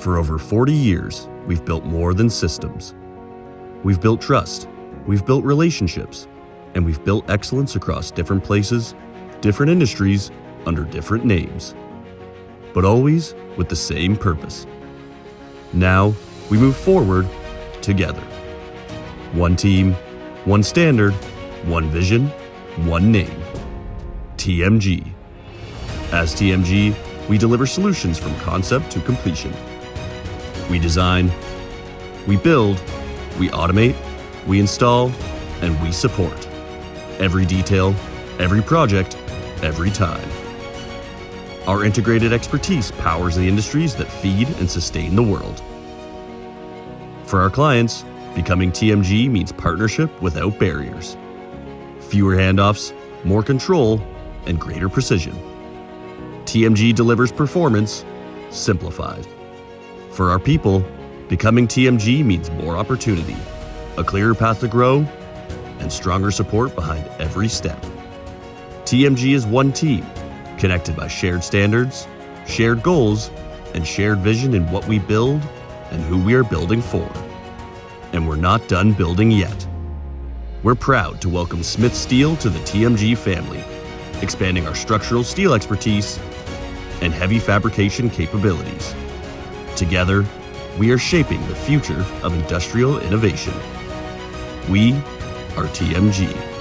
For over 40 years, we've built more than systems. We've built trust, we've built relationships, and we've built excellence across different places, different industries, under different names, but always with the same purpose. Now, we move forward together. One team, one standard, one vision, one name. TMG. As TMG, we deliver solutions from concept to completion. We design, we build, we automate, we install, and we support. Every detail, every project, every time. Our integrated expertise powers the industries that feed and sustain the world. For our clients, becoming TMG means partnership without barriers. Fewer handoffs, more control, and greater precision. TMG delivers performance simplified. For our people, becoming TMG means more opportunity, a clearer path to grow, and stronger support behind every step. TMG is one team, connected by shared standards, shared goals, and shared vision in what we build and who we are building for. And we're not done building yet. We're proud to welcome Smith Steel to the TMG family, expanding our structural steel expertise and heavy fabrication capabilities. Together, we are shaping the future of industrial innovation. We are TMG.